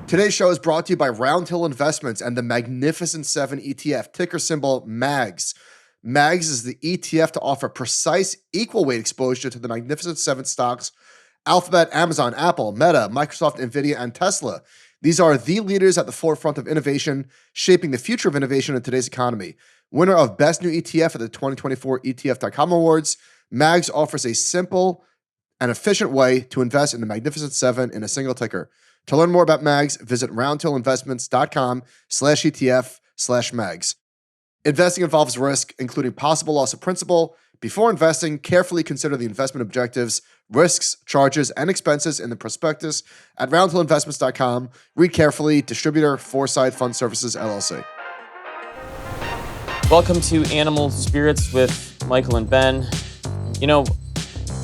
Today's show is brought to you by Roundhill Investments and the Magnificent 7 ETF, ticker symbol MAGS. MAGS is the ETF to offer precise equal weight exposure to the Magnificent 7 stocks: Alphabet, Amazon, Apple, Meta, Microsoft, Nvidia, and Tesla. These are the leaders at the forefront of innovation, shaping the future of innovation in today's economy. Winner of Best New ETF at the 2024 ETF.com Awards, MAGS offers a simple and efficient way to invest in the Magnificent 7 in a single ticker. To learn more about MAGS, visit roundhillinvestments.com/ETF/MAGS. Investing involves risk, including possible loss of principal. Before investing, carefully consider the investment objectives, risks, charges, and expenses in the prospectus at roundhillinvestments.com. Read carefully. Distributor, Foresight Fund Services, LLC. Welcome to Animal Spirits with Michael and Ben. You know,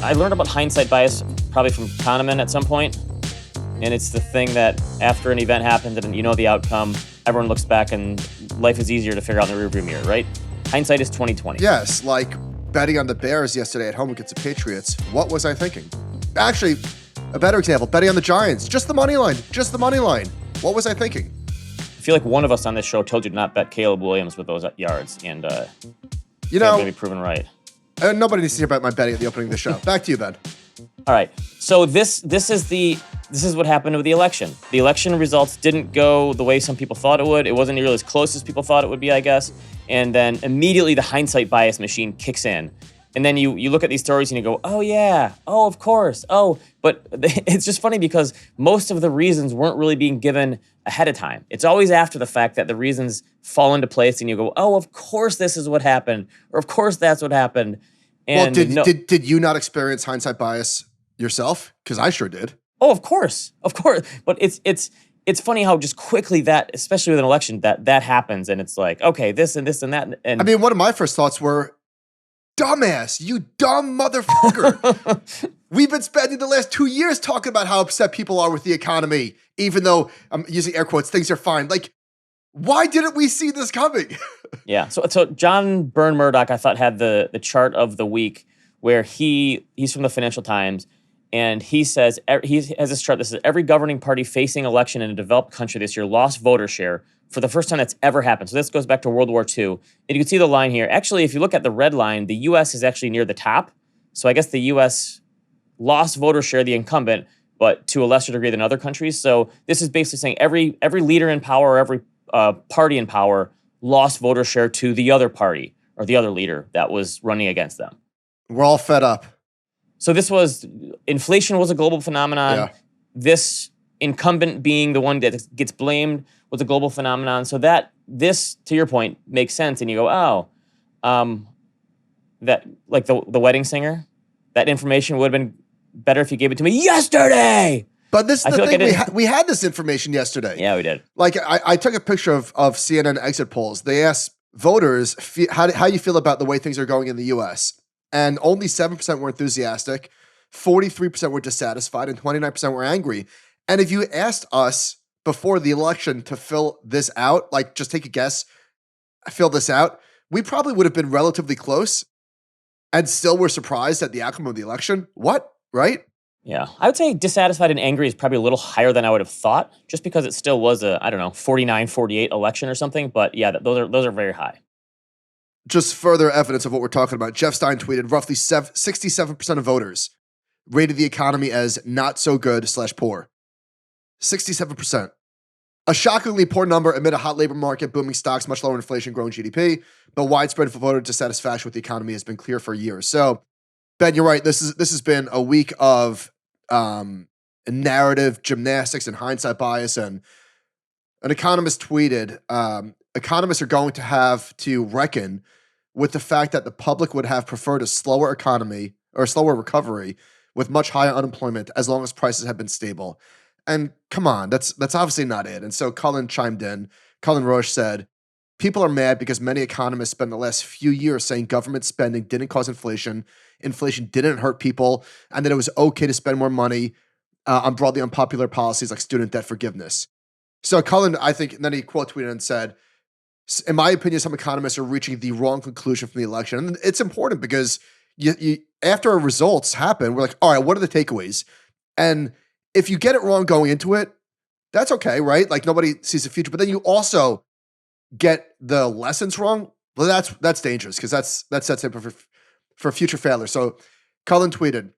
I learned about hindsight bias probably from Kahneman at some point. And it's the thing that after an event happens and you know the outcome, everyone looks back and life is easier to figure out in the rearview mirror, right? Hindsight is 20/20. Yes, like betting on the Bears yesterday at home against the Patriots. What was I thinking? Actually, a better example, betting on the Giants. Just the money line. What was I thinking? I feel like one of us on this show told you to not bet Caleb Williams with those yards, and you know, maybe proven right. Nobody needs to hear about my betting at the opening of the show. Back to you, Ben. All right. So this is what happened with the election. The election results didn't go the way some people thought it would. It wasn't nearly as close as people thought it would be, I guess. And then immediately the hindsight bias machine kicks in. And then you look at these stories and you go, oh yeah, oh of course, oh. But it's just funny because most of the reasons weren't really being given ahead of time. It's always after the fact that the reasons fall into place and you go, oh, of course this is what happened, or of course that's what happened. And did you not experience hindsight bias yourself? Because I sure did. Oh, of course. But it's funny how just quickly that, especially with an election, that happens, and it's like, okay, this and this and that. And I mean, one of my first thoughts were, dumbass, you dumb motherfucker. We've been spending the last 2 years talking about how upset people are with the economy, even though I'm using air quotes, things are fine. Like, why didn't we see this coming? Yeah. So John Byrne Murdoch, I thought, had the chart of the week where he's from the Financial Times, and he says, he has this chart that says, every governing party facing election in a developed country this year lost voter share for the first time that's ever happened. So this goes back to World War II. And you can see the line here. Actually, if you look at the red line, the U.S. is actually near the top. So I guess the U.S. lost voter share, the incumbent, but to a lesser degree than other countries. So this is basically saying every leader in power, or every party in power lost voter share to the other party or the other leader that was running against them. We're all fed up. So inflation was a global phenomenon. Yeah. This incumbent being the one that gets blamed was a global phenomenon. So this, to your point, makes sense. And you go, that like the wedding singer, that information would have been better if you gave it to me yesterday. But this is the thing, we had this information yesterday. Yeah, we did. Like I took a picture of CNN exit polls. They asked voters how you feel about the way things are going in the U.S., and only 7% were enthusiastic, 43% were dissatisfied, and 29% were angry. And if you asked us before the election to fill this out, like just take a guess, fill this out, we probably would have been relatively close and still were surprised at the outcome of the election. What? Right? Yeah. I would say dissatisfied and angry is probably a little higher than I would have thought, just because it still was a, 49-48 election or something. But yeah, those are very high. Just further evidence of what we're talking about. Jeff Stein tweeted, roughly 67% of voters rated the economy as not so good/poor. 67%. A shockingly poor number amid a hot labor market, booming stocks, much lower inflation, growing GDP, but widespread voter dissatisfaction with the economy has been clear for years. So, Ben, you're right. This has been a week of narrative gymnastics and hindsight bias. And an economist tweeted, economists are going to have to reckon with the fact that the public would have preferred a slower economy or a slower recovery with much higher unemployment as long as prices have been stable. And come on, that's obviously not it. And so Cullen chimed in. Cullen Roche said, people are mad because many economists spent the last few years saying government spending didn't cause inflation, inflation didn't hurt people, and that it was okay to spend more money on broadly unpopular policies like student debt forgiveness. So Cullen, I think, and then he quote tweeted and said, in my opinion, some economists are reaching the wrong conclusion from the election. And it's important because you after our results happen, we're like, all right, what are the takeaways? And if you get it wrong going into it, that's okay, right? Like nobody sees the future, but then you also get the lessons wrong. Well, that's dangerous because that sets up for future failures. So Cullen tweeted,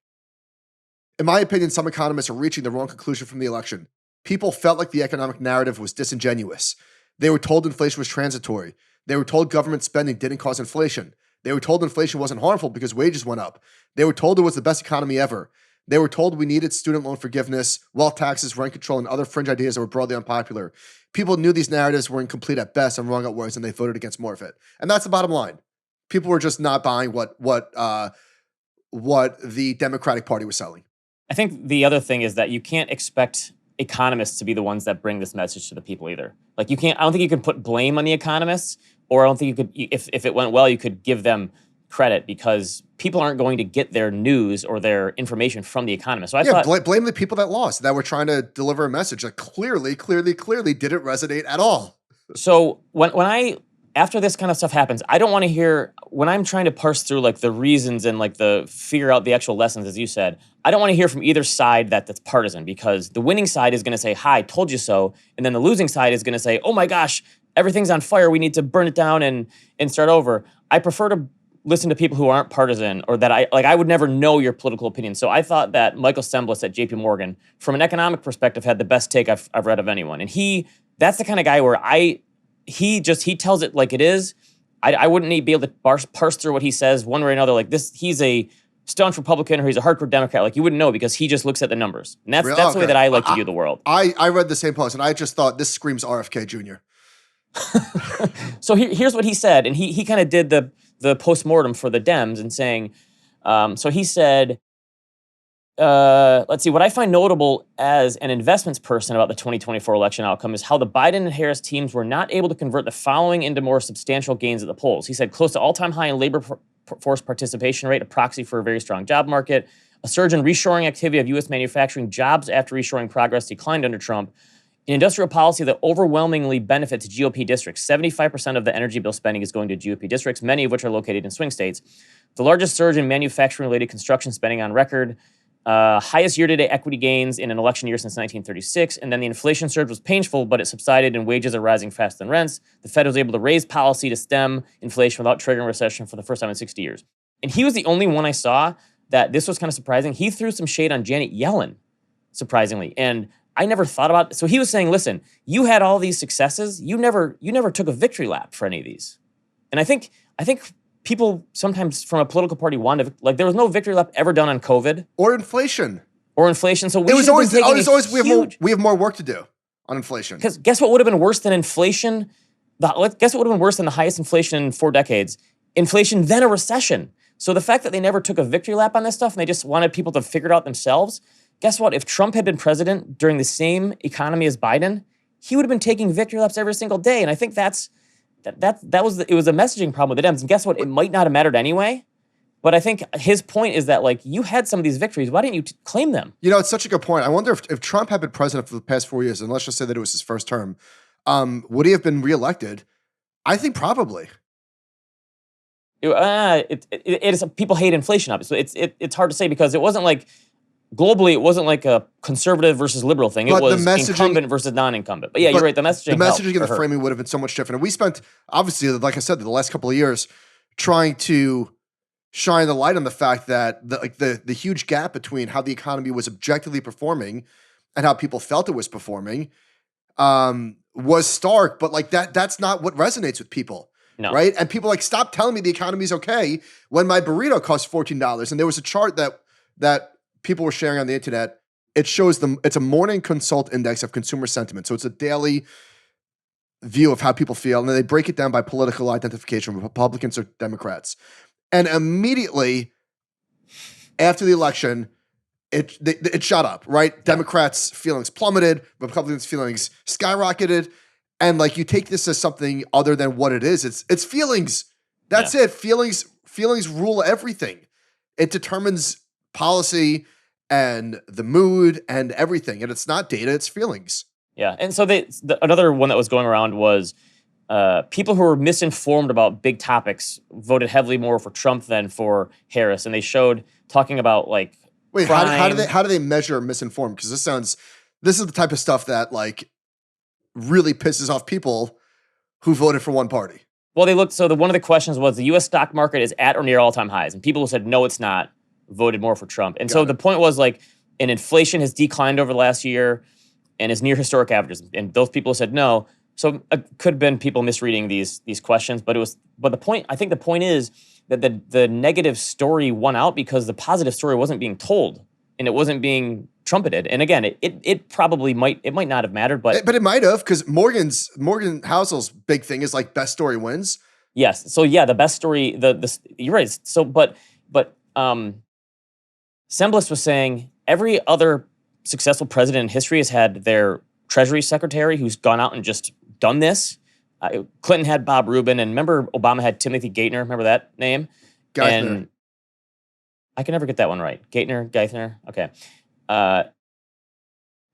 in my opinion, some economists are reaching the wrong conclusion from the election. People felt like the economic narrative was disingenuous. They were told inflation was transitory. They were told government spending didn't cause inflation. They were told inflation wasn't harmful because wages went up. They were told it was the best economy ever. They were told we needed student loan forgiveness, wealth taxes, rent control, and other fringe ideas that were broadly unpopular. People knew these narratives were incomplete at best and wrong at worst, and they voted against more of it. And that's the bottom line. People were just not buying what the Democratic Party was selling. I think the other thing is that you can't expect economists to be the ones that bring this message to the people either. Like I don't think you can put blame on the economists, or I don't think you could, if it went well, you could give them credit because people aren't going to get their news or their information from the economists. So I thought, blame the people that lost, that were trying to deliver a message that clearly didn't resonate at all. So after this kind of stuff happens, I don't want to hear, when I'm trying to parse through like the reasons and like figure out the actual lessons, as you said, I don't want to hear from either side that's partisan, because the winning side is going to say, hi, told you so. And then the losing side is going to say, oh my gosh, everything's on fire. We need to burn it down and start over. I prefer to listen to people who aren't partisan, or that I would never know your political opinion. So I thought that Michael Semblis at JP Morgan, from an economic perspective, had the best take I've read of anyone. And that's the kind of guy where he tells it like it is. I wouldn't be able to parse through what he says one way or another. Like this, he's a staunch Republican or he's a hardcore Democrat. Like you wouldn't know because he just looks at the numbers. And that's the way that I like to view the world. I read the same post and I just thought this screams RFK Jr. So here's what he said. And he kind of did the postmortem for the Dems and saying, so he said, let's see, what I find notable as an investments person about the 2024 election outcome is how the Biden and Harris teams were not able to convert the following into more substantial gains at the polls. He said close to all-time high in labor force participation rate, a proxy for a very strong job market, a surge in reshoring activity of U.S. manufacturing jobs after reshoring progress declined under Trump, an industrial policy that overwhelmingly benefits GOP districts. 75% of the energy bill spending is going to GOP districts, many of which are located in swing states. The largest surge in manufacturing-related construction spending on record, highest year-to-date equity gains in an election year since 1936, and then the inflation surge was painful, but it subsided and wages are rising faster than rents. The Fed was able to raise policy to stem inflation without triggering recession for the first time in 60 years. And he was the only one I saw that this was kind of surprising. He threw some shade on Janet Yellen, surprisingly, and I never thought about it. So he was saying, listen, you had all these successes. You never took a victory lap for any of these. And I think people sometimes from a political party want to, like, there was no victory lap ever done on COVID or inflation. So it was always we have more work to do on inflation. Because guess what would have been worse than inflation? Guess what would have been worse than the highest inflation in 4 decades? Inflation, then a recession. So the fact that they never took a victory lap on this stuff and they just wanted people to figure it out themselves. Guess what? If Trump had been president during the same economy as Biden, he would have been taking victory laps every single day. And I think it was a messaging problem with the Dems. And guess what? It might not have mattered anyway. But I think his point is that, like, you had some of these victories. Why didn't you claim them? You know, it's such a good point. I wonder if Trump had been president for the past 4 years, and let's just say that it was his first term, would he have been reelected? I think probably. It is. People hate inflation, obviously. It's hard to say because it wasn't like, globally, it wasn't like a conservative versus liberal thing. It was incumbent versus non-incumbent. But yeah, you're right. The messaging and the framing would have been so much different. And we spent, obviously, like I said, the last couple of years trying to shine the light on the fact that the huge gap between how the economy was objectively performing and how people felt it was performing was stark. But like that's not what resonates with people. No. Right? And people like, stop telling me the economy's okay when my burrito costs $14. And there was a chart that people were sharing on the internet. It shows them, it's a morning consult index of consumer sentiment. So it's a daily view of how people feel. And then they break it down by political identification, Republicans or Democrats. And immediately after the election, it shot up, right? Democrats' feelings plummeted, Republicans' feelings skyrocketed. And like, you take this as something other than what it is. It's feelings. That's it. Feelings rule everything. It determines policy and the mood and everything. And it's not data, it's feelings. Yeah. And so another one that was going around was people who were misinformed about big topics voted heavily more for Trump than for Harris. And they showed, talking about like Wait, crime. how do they measure misinformed? Because this is the type of stuff that like really pisses off people who voted for one party. Well, they looked. So one of the questions was the U.S. stock market is at or near all-time highs, and people who said no, it's not, voted more for Trump. And so the point was like, and inflation has declined over the last year and is near historic averages, and those people said no. So it could have been people misreading these questions, but the point. I think the point is that the negative story won out because the positive story wasn't being told and it wasn't being trumpeted. And again, it probably might not have mattered, but it might have, because Morgan Housel's big thing is like best story wins. Yes. So yeah, the best story. You're right. So but Semblus was saying every other successful president in history has had their Treasury Secretary who's gone out and just done this. Clinton had Bob Rubin, and remember Obama had Timothy Geithner. Remember that name? Geithner. And I can never get that one right. Geithner. Okay.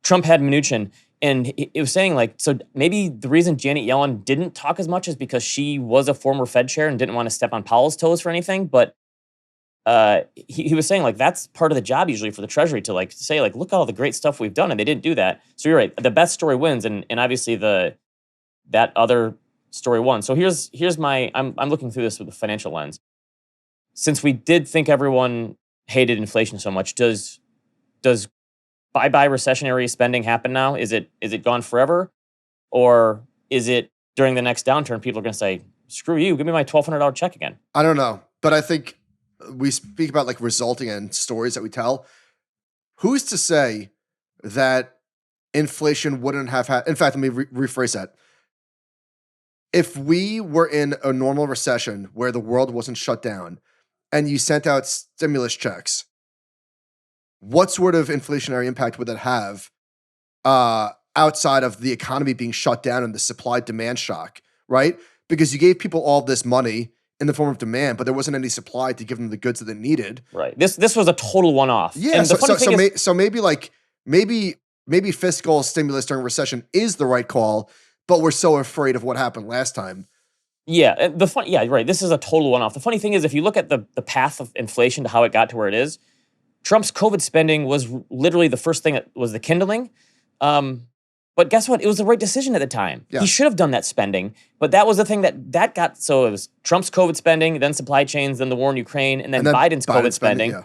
Trump had Mnuchin, and it was saying like, so maybe the reason Janet Yellen didn't talk as much is because she was a former Fed chair and didn't want to step on Powell's toes for anything. But he was saying like that's part of the job usually for the Treasury to like say like, look at all the great stuff we've done, and they didn't do that. So you're right. The best story wins, and obviously that other story won. So here's my I'm looking through this with a financial lens. Since we did think everyone hated inflation so much, does bye-bye recessionary spending happen now? Is it gone forever? Or is it during the next downturn, people are going to say, screw you, give me my $1,200 check again? I don't know. But I think we speak about like resulting in stories that we tell. Who's to say that inflation wouldn't have had, in fact, let me rephrase that. If we were in a normal recession where the world wasn't shut down and you sent out stimulus checks, what sort of inflationary impact would that have outside of the economy being shut down and the supply-demand shock, right? Because you gave people all this money in the form of demand, but there wasn't any supply to give them the goods that they needed. Right. This was a total one-off. Yeah. And so maybe fiscal stimulus during recession is the right call, but we're so afraid of what happened last time. Yeah. Right. This is a total one-off. The funny thing is, if you look at the path of inflation to how it got to where it is, Trump's COVID spending was literally the first thing that was the kindling. But guess what? It was the right decision at the time. Yeah. He should have done that spending, but that was the thing that got, so it was Trump's COVID spending, then supply chains, then the war in Ukraine, and then Biden's COVID spending. Yeah.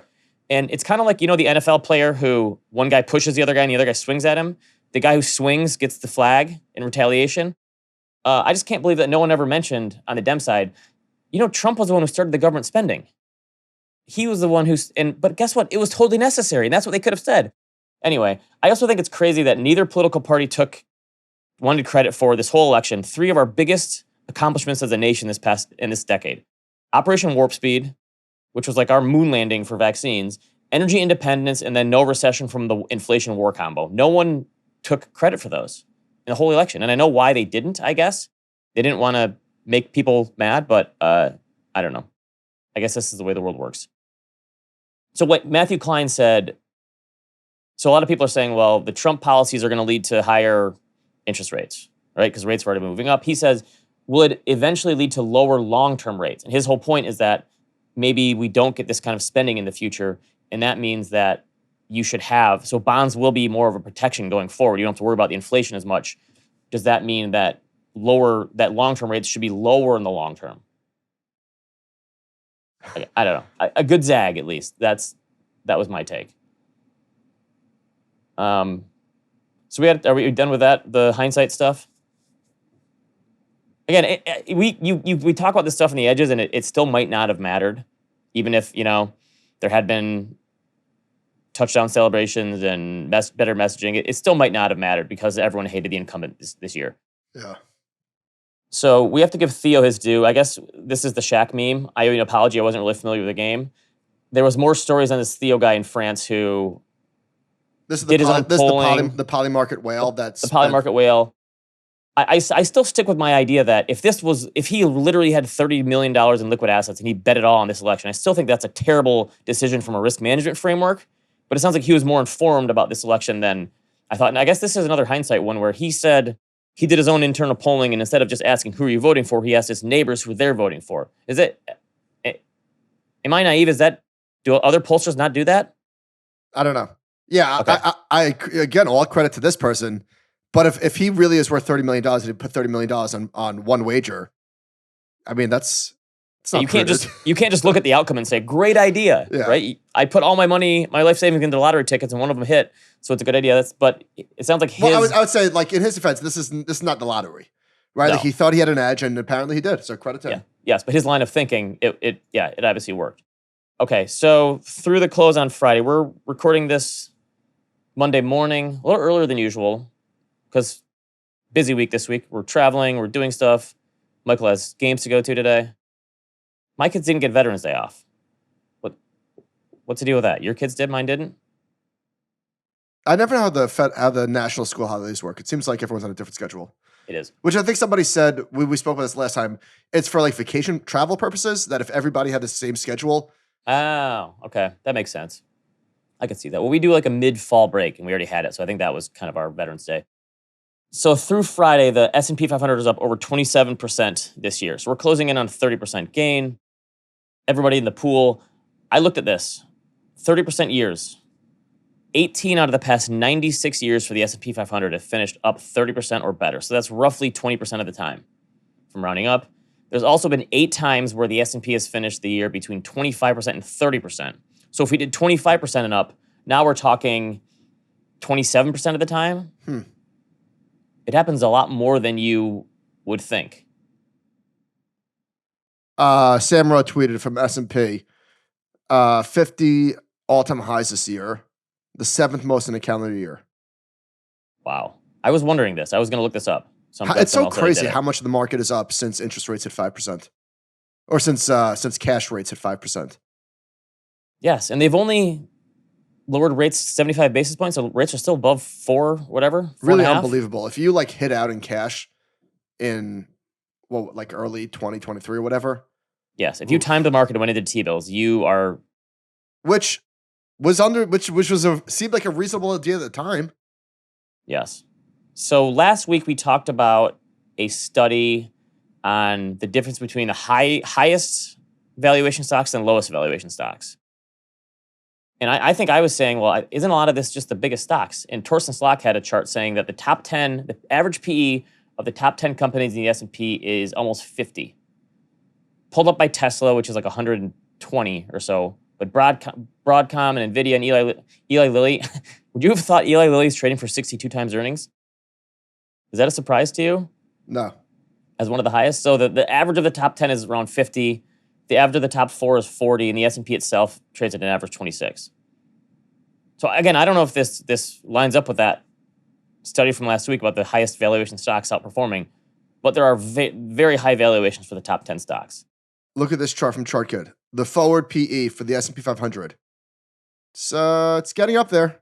And it's kind of like, the NFL player who one guy pushes the other guy and the other guy swings at him. The guy who swings gets the flag in retaliation. I just can't believe that no one ever mentioned on the Dem side, Trump was the one who started the government spending. He was the one but guess what? It was totally necessary, and that's what they could have said. Anyway, I also think it's crazy that neither political party wanted credit for this whole election. 3 of our biggest accomplishments as a nation in this decade. Operation Warp Speed, which was like our moon landing for vaccines, energy independence, and then no recession from the inflation war combo. No one took credit for those in the whole election. And I know why they didn't, I guess. They didn't want to make people mad, but I don't know. I guess this is the way the world works. So what Matthew Klein said, so a lot of people are saying, well, the Trump policies are going to lead to higher interest rates, right? Because rates have already been moving up. He says, will it eventually lead to lower long-term rates? And his whole point is that maybe we don't get this kind of spending in the future, and that means that you should have, so bonds will be more of a protection going forward. You don't have to worry about the inflation as much. Does that mean that long-term rates should be lower in the long term? I don't know. A good zag, at least. That was my take. So are we done with that? The hindsight stuff? Again, we talk about this stuff on the edges, and it still might not have mattered, even if there had been touchdown celebrations and better messaging. It still might not have mattered because everyone hated the incumbent this year. Yeah. So we have to give Theo his due. I guess this is the Shaq meme. I owe you an apology. I wasn't really familiar with the game. There was more stories on this Theo guy in France who did his own polling. The polymarket whale. The polymarket whale. I still stick with my idea that if he literally had $30 million in liquid assets and he bet it all on this election, I still think that's a terrible decision from a risk management framework. But it sounds like he was more informed about this election than I thought. And I guess this is another hindsight one where he said he did his own internal polling, and instead of just asking who are you voting for, he asked his neighbors who they're voting for. Am I naive? Do other pollsters not do that? I don't know. Yeah, Okay. I again, all credit to this person. But if he really is worth $30 million and he put $30 million on one wager, I mean, it's Yeah, not prudent. you can't just look at the outcome and say, great idea, Yeah. right? I put all my money, my life savings into lottery tickets and one of them hit. So it's a good idea. But it sounds like his. Well, I would say, like, in his defense, this is not the lottery, right? No. Like, he thought he had an edge, and apparently he did. So credit to him. Yes, but his line of thinking, it obviously worked. Okay, so through the close on Friday, we're recording this Monday morning, a little earlier than usual, because busy week this week. We're traveling, we're doing stuff. Michael has games to go to today. My kids didn't get Veterans Day off. What's the deal with that? Your kids did, mine didn't? I never know how the national school holidays work. It seems like everyone's on a different schedule. It is. Which I think somebody said, we spoke about this last time, it's for like vacation travel purposes, that if everybody had the same schedule. Oh, okay. That makes sense. I could see that. Well, we do like a mid-fall break, and we already had it, so I think that was kind of our Veterans Day. So through Friday, the S&P 500 is up over 27% this year. So we're closing in on 30% gain. Everybody in the pool, I looked at this. 30% years. 18 out of the past 96 years for the S&P 500 have finished up 30% or better. So that's roughly 20% of the time, from rounding up. There's also been 8 times where the S&P has finished the year between 25% and 30%. So if we did 25% and up, now we're talking 27% of the time. It happens a lot more than you would think. Samra tweeted from S&P, 50 all-time highs this year, the 7th most in a calendar year. Wow. I was wondering this. I was going to look this up. It's so crazy how much the market is up since interest rates hit 5%. Or since cash rates hit 5%. Yes, and they've only lowered rates 75 basis points, so rates are still above 4, whatever. 4 really unbelievable. If you like hit out in cash in like early 2023 or whatever. Yes, if you timed the market and went into T-bills, you are. Which seemed like a reasonable idea at the time. Yes. So last week we talked about a study on the difference between the highest valuation stocks and lowest valuation stocks. And I think I was saying, well, isn't a lot of this just the biggest stocks? And Torsten Slok had a chart saying that the average PE of the top 10 companies in the S&P is almost 50. Pulled up by Tesla, which is like 120 or so. But Broadcom and NVIDIA and Eli Lilly, would you have thought Eli Lilly is trading for 62 times earnings? Is that a surprise to you? No. As one of the highest? So the average of the top 10 is around 50. The average of the top 4 is 40, and the S&P itself trades at an average 26. So again, I don't know if this lines up with that study from last week about the highest valuation stocks outperforming, but there are very high valuations for the top 10 stocks. Look at this chart from ChartKid. The forward PE for the S&P 500. So it's getting up there.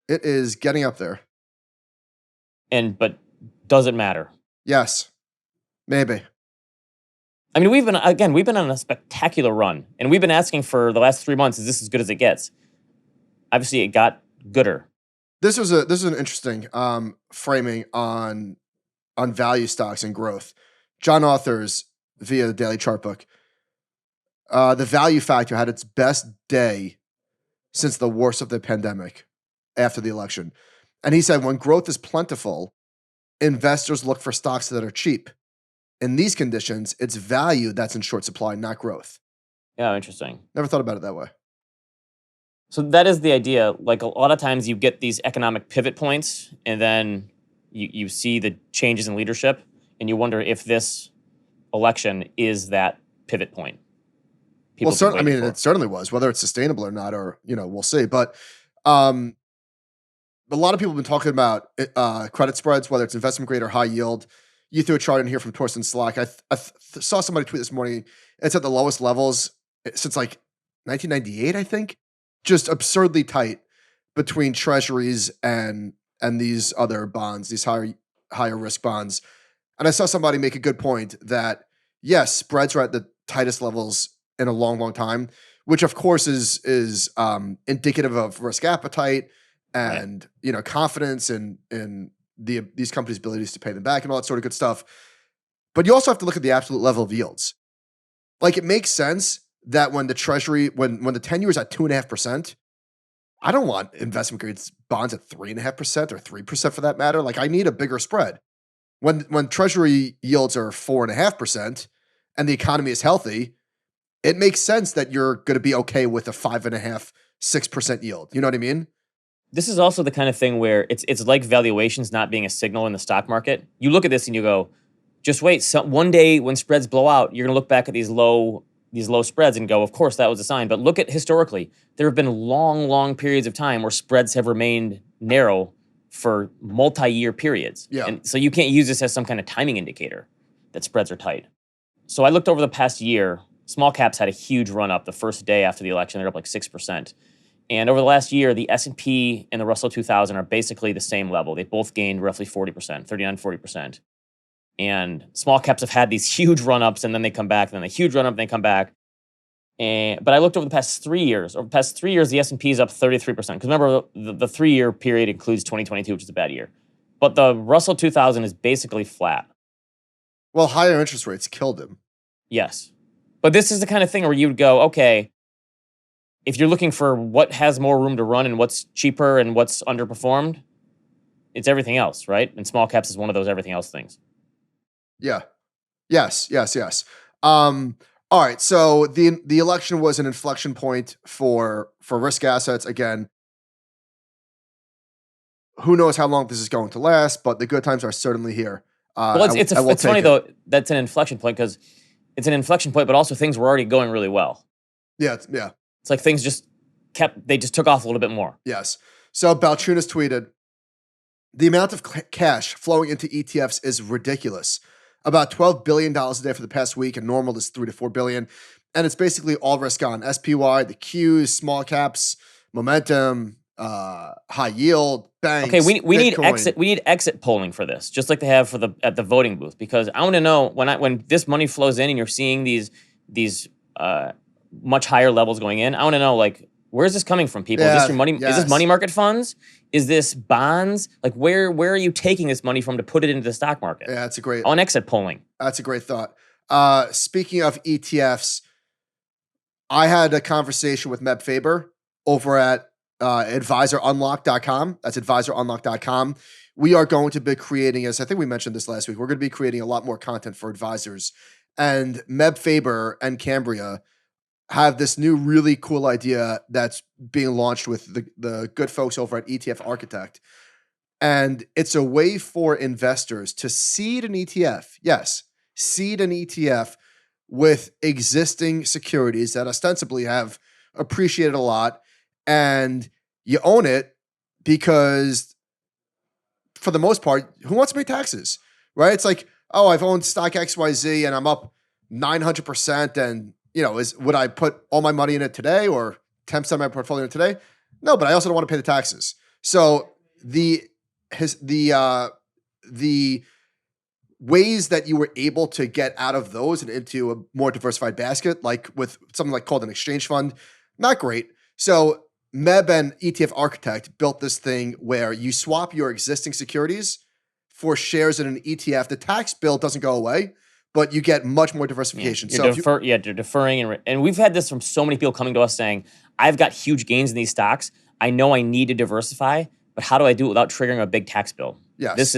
It is getting up there. But does it matter? Yes. Maybe. I mean, we've been on a spectacular run, and we've been asking for the last 3 months, is this as good as it gets? Obviously, it got gooder. This is an interesting framing on value stocks and growth. John Authors, via the Daily Chart Book, the value factor had its best day since the worst of the pandemic after the election. And he said, when growth is plentiful, investors look for stocks that are cheap. In these conditions, it's value that's in short supply, not growth. Yeah, interesting. Never thought about it that way. So that is the idea. Like a lot of times you get these economic pivot points, and then you see the changes in leadership, and you wonder if this election is that pivot point. It certainly was. Whether it's sustainable or not, or we'll see. But a lot of people have been talking about credit spreads, whether it's investment grade or high yield. You threw a chart in here from Torsten Slok. I saw somebody tweet this morning. It's at the lowest levels since like 1998, I think. Just absurdly tight between treasuries and these other bonds, these higher risk bonds. And I saw somebody make a good point that yes, spreads are at the tightest levels in a long, long time, which of course is indicative of risk appetite and confidence in these companies' abilities to pay them back and all that sort of good stuff. But you also have to look at the absolute level of yields. Like it makes sense that when the treasury, when the 10-year is at 2.5%, I don't want investment grade bonds at 3.5% or 3% for that matter. Like I need a bigger spread. When treasury yields are 4.5% and the economy is healthy, it makes sense that you're going to be okay with a 5.5, 6% yield. You know what I mean? This is also the kind of thing where it's like valuations not being a signal in the stock market. You look at this and you go, just wait. One day when spreads blow out, you're going to look back at these low spreads and go, of course, that was a sign. But look at historically, there have been long periods of time where spreads have remained narrow for multi-year periods. Yeah. And so you can't use this as some kind of timing indicator that spreads are tight. So I looked over the past year. Small caps had a huge run up the first day after the election. They're up like 6%. And over the last year, the S&P and the Russell 2000 are basically the same level. They both gained roughly 40%, 39-40%. And small caps have had these huge run-ups, and then they come back, and then a huge run-up, and they come back. But I looked over the past 3 years. Over the past 3 years, the S&P is up 33%. Because remember, the 3-year period includes 2022, which is a bad year. But the Russell 2000 is basically flat. Well, higher interest rates killed him. Yes. But this is the kind of thing where you would go, okay, if you're looking for what has more room to run and what's cheaper and what's underperformed, it's everything else, right? And small caps is one of those everything else things. Yeah. Yes. All right. So the election was an inflection point for risk assets. Again, who knows how long this is going to last, but the good times are certainly here. Well, it's funny though, that's an inflection point because it's an inflection point, but also things were already going really well. Yeah. It's like things just took off a little bit more. Yes. So Balchunas tweeted, the amount of cash flowing into ETFs is ridiculous. About $12 billion a day for the past week, and normal is $3 to $4 billion. And it's basically all risk on SPY, the Qs, small caps, momentum, high yield, banks. Okay, we need Bitcoin. We need exit polling for this, just like they have at the voting booth, because I want to know when this money flows in and you're seeing these much higher levels going in. I want to know, like, where is this coming from, people? Is this your money? Yes. Is this money market funds? Is this bonds? Like, where are you taking this money from to put it into the stock market? Yeah, that's a great on exit polling. That's a great thought. Speaking of ETFs, I had a conversation with Meb Faber over at advisorunlock.com. That's advisorunlock.com. We are going to be creating, as I think we mentioned this last week, we're going to be creating a lot more content for advisors. And Meb Faber and Cambria have this new really cool idea that's being launched with the good folks over at ETF Architect. And it's a way for investors to seed an ETF. Yes, seed an ETF with existing securities that ostensibly have appreciated a lot, and you own it because, for the most part, who wants to pay taxes, right? It's like, oh, I've owned stock XYZ and I'm up 900%, and would I put all my money in it today or 10% of my portfolio in it today? No, but I also don't want to pay the taxes. So the ways that you were able to get out of those and into a more diversified basket, like with something like called an exchange fund, not great. So Meb and ETF Architect built this thing where you swap your existing securities for shares in an ETF. The tax bill doesn't go away, but you get much more diversification. You're deferring, and we've had this from so many people coming to us saying, I've got huge gains in these stocks. I know I need to diversify, but how do I do it without triggering a big tax bill? Yes.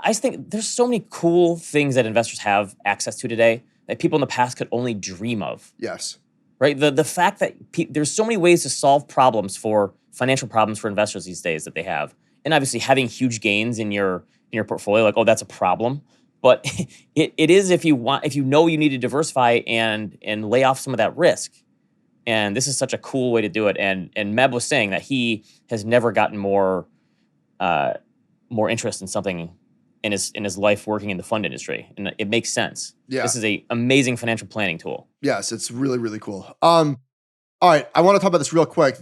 I think there's so many cool things that investors have access to today that people in the past could only dream of. Yes. Right? The fact that there's so many ways to solve financial problems for investors these days that they have. And obviously having huge gains in your portfolio, like, oh, that's a problem. But it is if you know you need to diversify and lay off some of that risk. And this is such a cool way to do it. And Meb was saying that he has never gotten more interest in something in his life working in the fund industry. And it makes sense. Yeah. This is an amazing financial planning tool. Yes, it's really, really cool. All right, I want to talk about this real quick.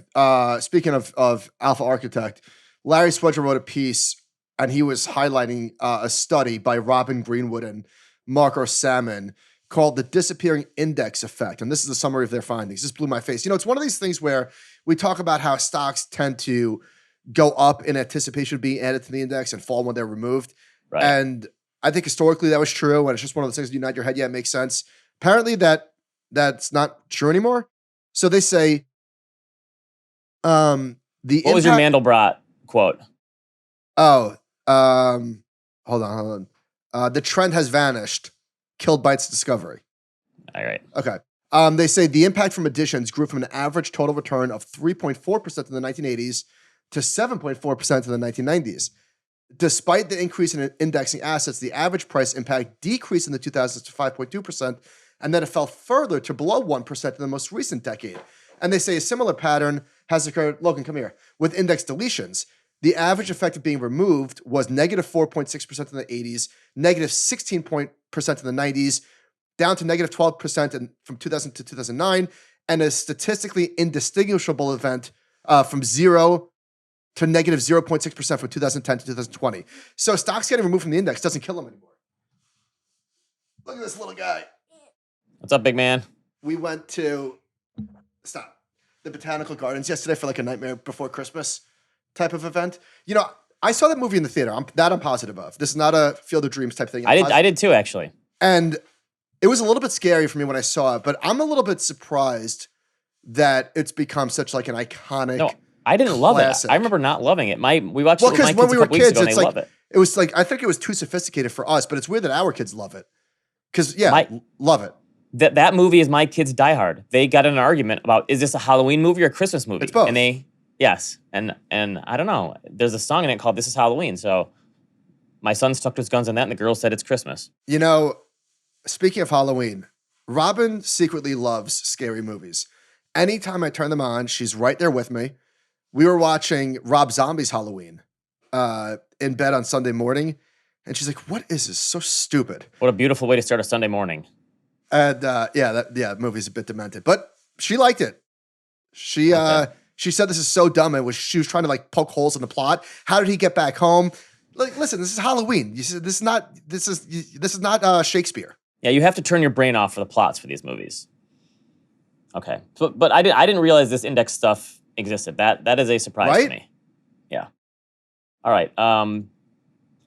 Speaking of Alpha Architect, Larry Swedger wrote a piece, and he was highlighting a study by Robin Greenwood and Marco Salmon called The Disappearing Index Effect. And this is a summary of their findings. This blew my face. It's one of these things where we talk about how stocks tend to go up in anticipation of being added to the index and fall when they're removed. Right. And I think historically that was true, and it's just one of those things that you nod your head, yeah, it makes sense. Apparently that's not true anymore. So they say The What was your impact. Mandelbrot quote? Oh, hold on. The trend has vanished. Killed by its discovery. All right. Okay. They say the impact from additions grew from an average total return of 3.4% in the 1980s to 7.4% in the 1990s. Despite the increase in indexing assets, the average price impact decreased in the 2000s to 5.2%, and then it fell further to below 1% in the most recent decade. And they say a similar pattern has occurred, Logan, come here, with index deletions. The average effect of being removed was negative 4.6% in the 80s, negative 16% in the 90s, down to negative 12% from 2000 to 2009, and a statistically indistinguishable event from 0 to negative 0.6% from 2010 to 2020. So stocks getting removed from the index doesn't kill them anymore. Look at this little guy. What's up, big man? We went to the Botanical Gardens yesterday for like a Nightmare Before Christmas type of event. You know, I saw that movie in the theater. I'm positive of. This is not a Field of Dreams type thing. I did too, actually. And it was a little bit scary for me when I saw it, but I'm a little bit surprised that it's become such like an iconic. No, I didn't love it. classic. I remember not loving it. We watched it with my because kids when we a were couple weeks kids, ago, and it's they like love it. it was like I think it was too sophisticated for us, but it's weird that our kids love it. Because love it. That movie is my kids' Die Hard. They got in an argument about, is this a Halloween movie or a Christmas movie? It's both. And yes. And I don't know. There's a song in it called This Is Halloween. So my son stuck to his guns on that, and the girl said it's Christmas. You know, speaking of Halloween, Robin secretly loves scary movies. Anytime I turn them on, she's right there with me. We were watching Rob Zombie's Halloween in bed on Sunday morning, and she's like, "What is this? So stupid." What a beautiful way to start a Sunday morning. And that movie's a bit demented, but she liked it. She said this is so dumb. She was trying to like poke holes in the plot. How did he get back home? Like, listen, this is Halloween. You said this is not Shakespeare. Yeah, you have to turn your brain off for the plots for these movies. Okay, but I didn't realize this index stuff existed. That is a surprise to me. Yeah. All right.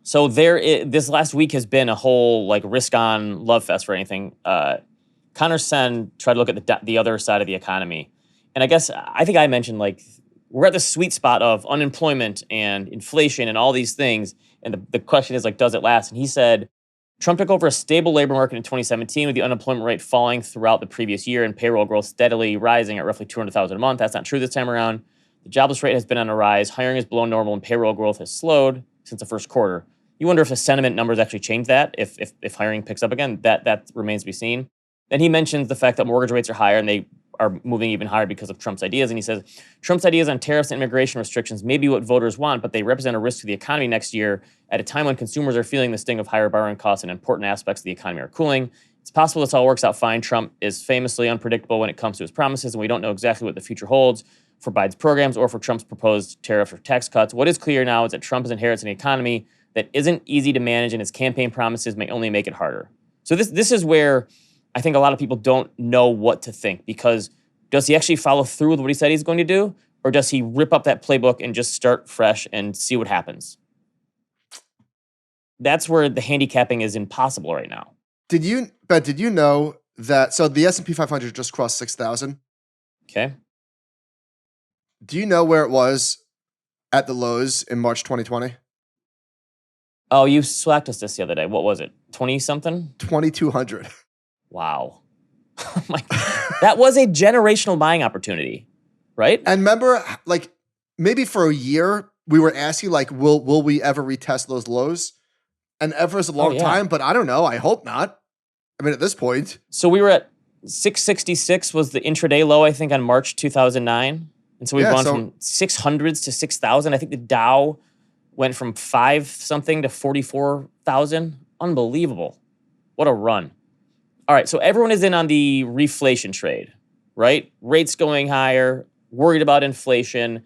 So this last week has been a whole like risk on love fest for anything. Connor Sen tried to look at the other side of the economy, and I think I mentioned like we're at the sweet spot of unemployment and inflation and all these things, and the question is like, does it last? And he said Trump took over a stable labor market in 2017 with the unemployment rate falling throughout the previous year and payroll growth steadily rising at roughly 200,000 a month. That's not true this time around. The jobless rate has been on a rise. Hiring is below normal, and payroll growth has slowed since the first quarter. You wonder if the sentiment numbers actually change that, if hiring picks up again. That remains to be seen. Then he mentions the fact that mortgage rates are higher, and they are moving even higher because of Trump's ideas. And he says, Trump's ideas on tariffs and immigration restrictions may be what voters want, but they represent a risk to the economy next year at a time when consumers are feeling the sting of higher borrowing costs and important aspects of the economy are cooling. It's possible this all works out fine. Trump is famously unpredictable when it comes to his promises, and we don't know exactly what the future holds for Biden's programs or for Trump's proposed tariff or tax cuts. What is clear now is that Trump has inherited an economy that isn't easy to manage, and his campaign promises may only make it harder. So this is where I think a lot of people don't know what to think, because does he actually follow through with what he said he's going to do, or does he rip up that playbook and just start fresh and see what happens? That's where the handicapping is impossible right now. Did you know that, so the S&P 500 just crossed 6,000? Okay. Do you know where it was at the lows in March 2020? Oh, you slacked us this the other day. What was it? 20-something? 2,200. Wow. Oh my God. That was a generational buying opportunity, right? And remember, like, maybe for a year, we were asking, like, will we ever retest those lows? And ever is a long time, but I don't know. I hope not. I mean, at this point. So we were at 666 was the intraday low, I think, on March 2009. And so we've gone from 600s to 6,000. I think the Dow went from 5-something to 44,000. Unbelievable. What a run. All right, so everyone is in on the reflation trade, right? Rates going higher, worried about inflation.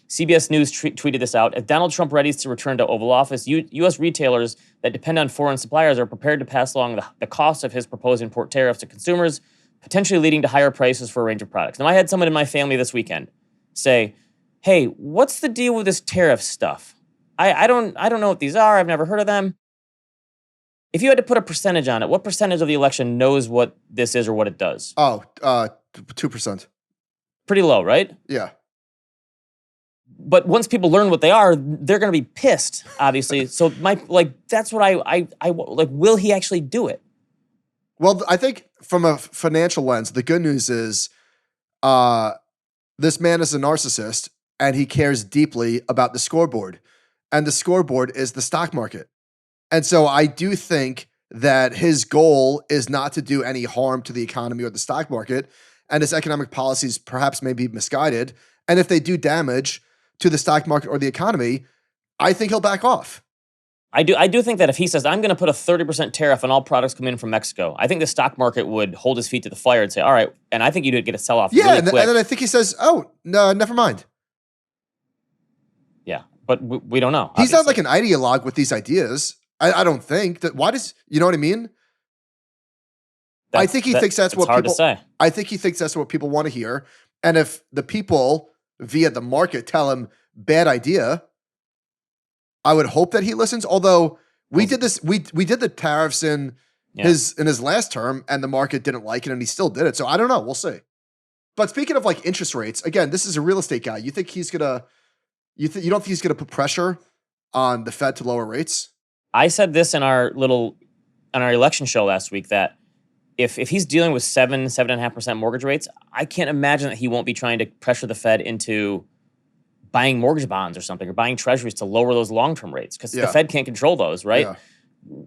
CBS News tweeted this out. As Donald Trump readies to return to Oval Office, U.S. retailers that depend on foreign suppliers are prepared to pass along the cost of his proposed import tariffs to consumers, potentially leading to higher prices for a range of products. Now, I had someone in my family this weekend say, hey, what's the deal with this tariff stuff? I don't know what these are. I've never heard of them. If you had to put a percentage on it, what percentage of the election knows what this is or what it does? 2%. Pretty low, right? Yeah. But once people learn what they are, they're going to be pissed, obviously. So that's what I like. Will he actually do it? Well, I think from a financial lens, the good news is this man is a narcissist and he cares deeply about the scoreboard. And the scoreboard is the stock market. And so I do think that his goal is not to do any harm to the economy or the stock market. And his economic policies perhaps may be misguided. And if they do damage to the stock market or the economy, I think he'll back off. I do think that if he says, I'm going to put a 30% tariff on all products coming in from Mexico, I think the stock market would hold his feet to the fire and say, all right, and I think you'd get a sell-off really quick. And then I think he says, oh, no, never mind. Yeah, but we don't know. He's not like an ideologue with these ideas. I don't think that. Why does, you know what I mean? I think he thinks that's what hard people, to say. I think he thinks that's what people want to hear. And if the people via the market tell him bad idea, I would hope that he listens. Although we did this, we did the tariffs in his last term, and the market didn't like it, and he still did it. So I don't know. We'll see. But speaking of like interest rates, again, this is a real estate guy. You think he's gonna? You don't think he's gonna put pressure on the Fed to lower rates? I said this in our election show last week that if he's dealing with 7.5% mortgage rates, I can't imagine that he won't be trying to pressure the Fed into buying mortgage bonds or something, or buying treasuries to lower those long-term rates, because the Fed can't control those, right? Yeah.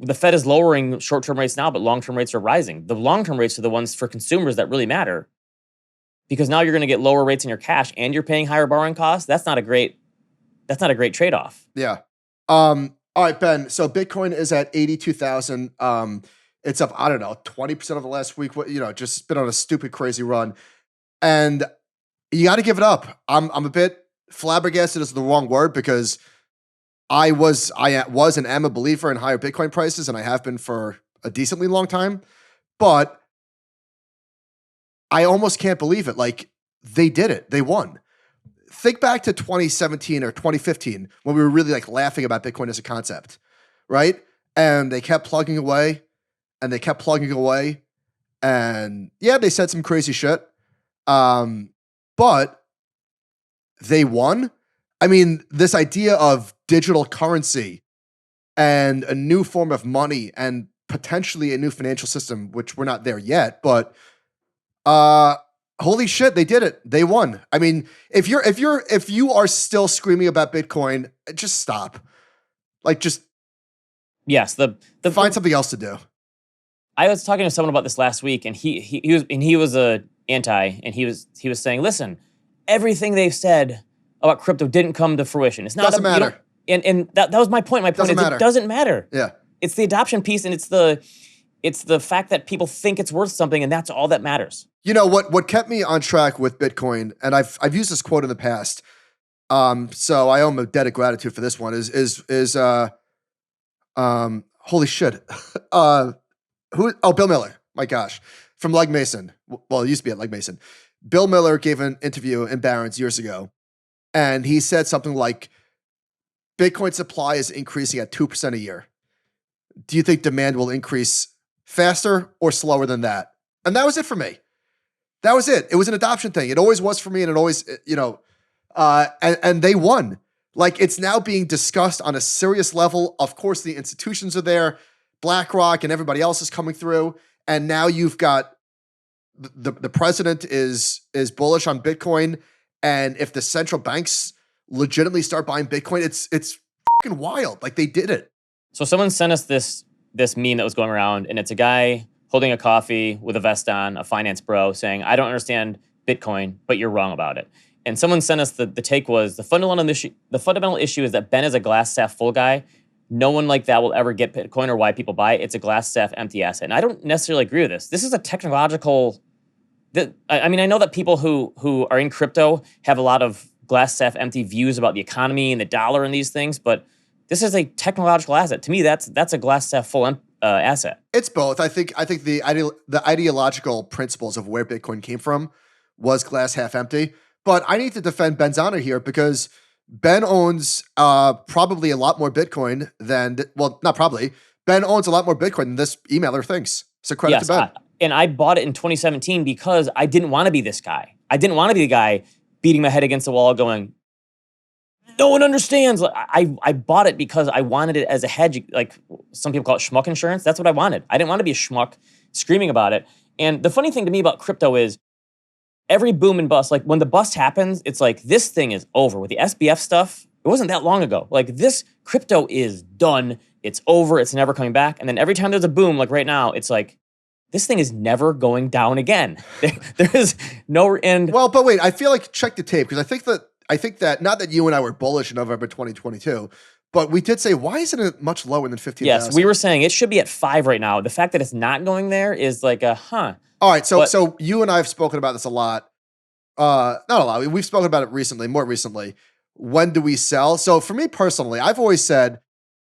The Fed is lowering short-term rates now, but long-term rates are rising. The long-term rates are the ones for consumers that really matter, because now you're going to get lower rates in your cash and you're paying higher borrowing costs. That's not a great trade-off. Yeah. All right, Ben. So Bitcoin is at 82,000. It's up, I don't know, 20% over the last week. Just been on a stupid, crazy run. And you got to give it up. I'm a bit flabbergasted is the wrong word, because I was and am a believer in higher Bitcoin prices, and I have been for a decently long time. But I almost can't believe it. Like, they did it. They won. Think back to 2017 or 2015 when we were really like laughing about Bitcoin as a concept, right? And they kept plugging away, and they kept plugging away, and yeah, they said some crazy shit, but they won. I mean, this idea of digital currency and a new form of money and potentially a new financial system, which we're not there yet, but holy shit, they did it. They won. I mean, if you are still screaming about Bitcoin, just stop. Like, just find something else to do. I was talking to someone about this last week, and he was a anti, and he was saying, listen, everything they've said about crypto didn't come to fruition. It's not doesn't matter. And that was my point. My point is it doesn't matter. Yeah. It's the adoption piece, and it's the fact that people think it's worth something, and that's all that matters. You know what kept me on track with Bitcoin, and I've used this quote in the past. So I owe him a debt of gratitude for this one. Is holy shit. Bill Miller. My gosh. From Legg Mason. Well, it used to be at Legg Mason. Bill Miller gave an interview in Barron's years ago, and he said something like, Bitcoin supply is increasing at 2% a year. Do you think demand will increase faster or slower than that? And that was it for me. That was it. It was an adoption thing. It always was for me, and it always, and they won. Like, it's now being discussed on a serious level. Of course, the institutions are there. BlackRock and everybody else is coming through. And now you've got the president is bullish on Bitcoin. And if the central banks legitimately start buying Bitcoin, it's fucking wild. Like, they did it. So someone sent us this meme that was going around, and it's a guy holding a coffee with a vest on, a finance bro, saying, I don't understand Bitcoin, but you're wrong about it. And someone sent us the take was, the fundamental issue is that Ben is a glass half full guy. No one like that will ever get Bitcoin or why people buy it. It's a glass half empty asset. And I don't necessarily agree with this. This is a technological... I mean, I know that people who are in crypto have a lot of glass half empty views about the economy and the dollar and these things, but this is a technological asset. To me, that's a glass half full asset. It's both. I think the ideological principles of where Bitcoin came from was glass half empty. But I need to defend Ben's honor here, because Ben owns probably a lot more Bitcoin than, well, not probably. Ben owns a lot more Bitcoin than this emailer thinks. So credit to Ben. And I bought it in 2017 because I didn't want to be this guy. I didn't want to be the guy beating my head against the wall going, no one understands. Like, I bought it because I wanted it as a hedge. Like some people call it schmuck insurance. That's what I wanted. I didn't want to be a schmuck screaming about it. And the funny thing to me about crypto is every boom and bust, like when the bust happens, it's like this thing is over. With the SBF stuff, it wasn't that long ago. Like this crypto is done. It's over. It's never coming back. And then every time there's a boom, like right now, it's like, this thing is never going down again. There is no end. Well, but wait, I feel like check the tape because I think that not that you and I were bullish in November 2022, but we did say, why isn't it much lower than 15,000? Yes, we were saying it should be at 5 right now. The fact that it's not going there is like a huh. All right, so you and I have spoken about this a lot. Not a lot. We've spoken about it more recently. When do we sell? So for me personally, I've always said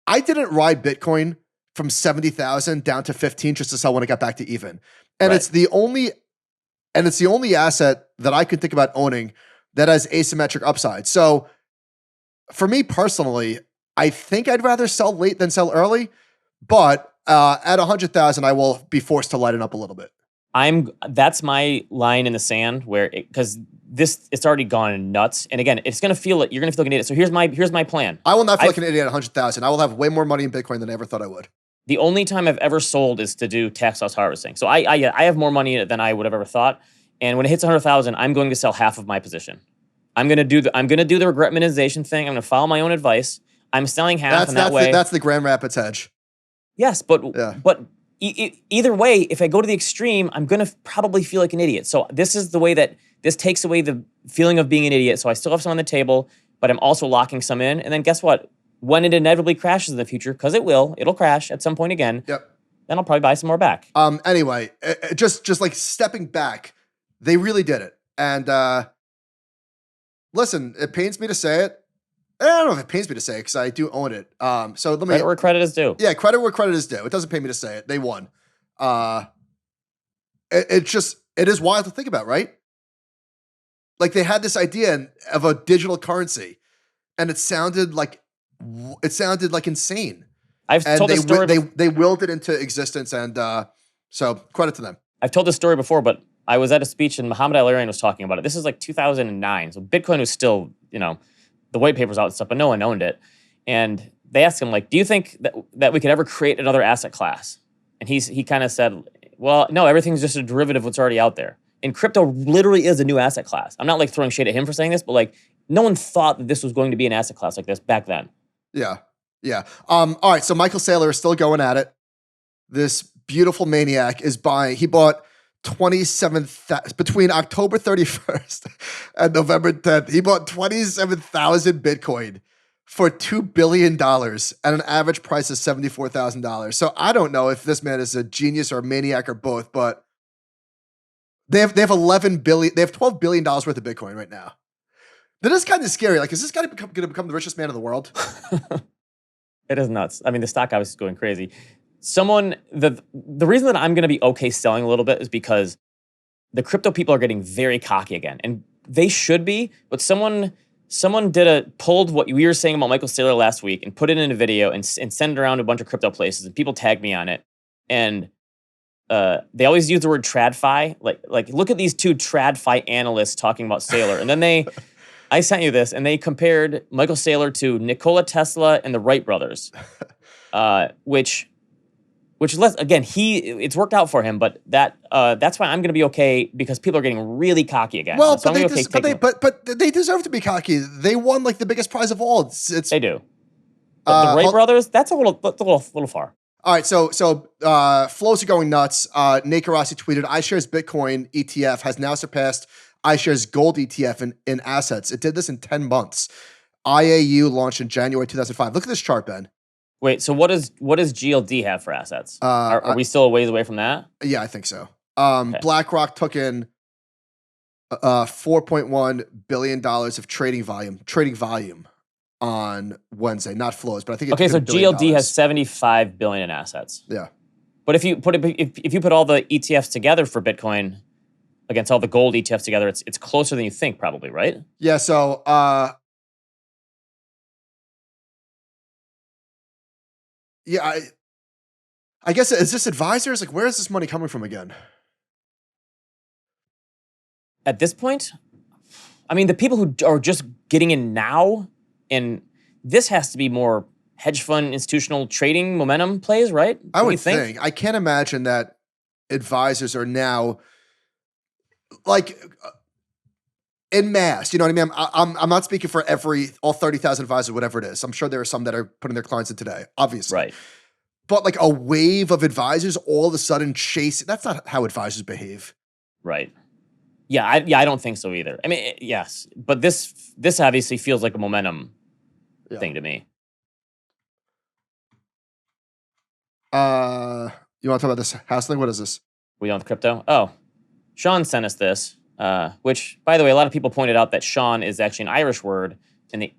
I didn't ride Bitcoin from 70,000 down to 15 just to sell when it got back to even. And it's the only asset that I could think about owning that has asymmetric upside. So for me personally, I think I'd rather sell late than sell early, but at 100,000, I will be forced to lighten up a little bit. That's my line in the sand where because it's already gone nuts. And again, it's gonna feel like you're gonna feel like an idiot. So here's my plan. I will not feel like an idiot at 100,000. I will have way more money in Bitcoin than I ever thought I would. The only time I've ever sold is to do tax loss harvesting. So I have more money in it than I would have ever thought. And when it hits 100,000, I'm going to sell half of my position. I'm gonna do the regret minimization thing. I'm gonna follow my own advice. I'm selling half, that's the Grand Rapids hedge. Yes, but either way, if I go to the extreme, I'm gonna probably feel like an idiot. So this is the way that this takes away the feeling of being an idiot. So I still have some on the table, but I'm also locking some in. And then guess what? When it inevitably crashes in the future, because it'll crash at some point again. Yep. Then I'll probably buy some more back. Anyway, just like stepping back, they really did it. And listen, it pains me to say it. I don't know if it pains me to say it because I do own it. So let me credit where credit is due. Yeah, credit where credit is due. It doesn't pay me to say it. They won. It is wild to think about, right? Like they had this idea of a digital currency, and it sounded like insane. I've told this story. They willed it into existence, and so credit to them. I've told this story before, but I was at a speech and Muhammad Al-Arian was talking about it. This is like 2009, so Bitcoin was still, the white paper's out and stuff, but no one owned it. And they asked him, like, do you think that we could ever create another asset class? And he kind of said, well, no, everything's just a derivative of what's already out there. And crypto literally is a new asset class. I'm not like throwing shade at him for saying this, but like no one thought that this was going to be an asset class like this back then. Yeah. All right, so Michael Saylor is still going at it. This beautiful maniac is buying. He bought 27,000 between October 31st and November 10th. He bought 27,000 Bitcoin for $2 billion at an average price of $74,000. So I don't know if this man is a genius or a maniac or both, but they have $11 billion. They have $12 billion worth of Bitcoin right now. That is kind of scary. Like, is this guy going to become the richest man in the world? It is nuts. I mean, the stock obviously is going crazy. The reason that I'm going to be okay selling a little bit is because the crypto people are getting very cocky again, and they should be. But someone pulled what we were saying about Michael Saylor last week and put it in a video and sent it around to a bunch of crypto places, and people tagged me on it. And they always use the word tradfi. Like look at these two tradfi analysts talking about Saylor, and then I sent you this, and they compared Michael Saylor to Nikola Tesla and the Wright brothers, which again, it's worked out for him, but that's why I'm going to be okay because people are getting really cocky again. Well, so but they deserve to be cocky. They won like the biggest prize of all. They do. But the Wright brothers, that's a little far. All right, so flows are going nuts. Nate Garassi tweeted, iShares Bitcoin ETF has now surpassed iShares Gold ETF in assets. It did this in 10 months. IAU launched in January 2005. Look at this chart, Ben. Wait, so what does GLD have for assets? Are we still a ways away from that? Yeah, I think so. Okay. BlackRock took in $4.1 billion of trading volume on Wednesday, not flows, but I think so GLD has $75 billion in assets. Yeah, but if you put all the ETFs together for Bitcoin against all the gold ETFs together, it's closer than you think, probably, right? Yeah. So yeah, I guess is this advisors? Like, where is this money coming from again? At this point, I mean, the people who are just getting in now, And this has to be more hedge fund institutional trading momentum plays, right? I would think. I can't imagine that advisors are now like en masse. You know what I mean? I'm not speaking for all 30,000 advisors, whatever it is. I'm sure there are some that are putting their clients in today, obviously. Right. But like a wave of advisors all of a sudden chasing. That's not how advisors behave. Right. Yeah, I don't think so either. I mean, yes, but this obviously feels like a momentum thing to me. You want to talk about this house thing? What is this? We on crypto? Oh, Sean sent us this, which, by the way, a lot of people pointed out that Sean is actually an Irish word, and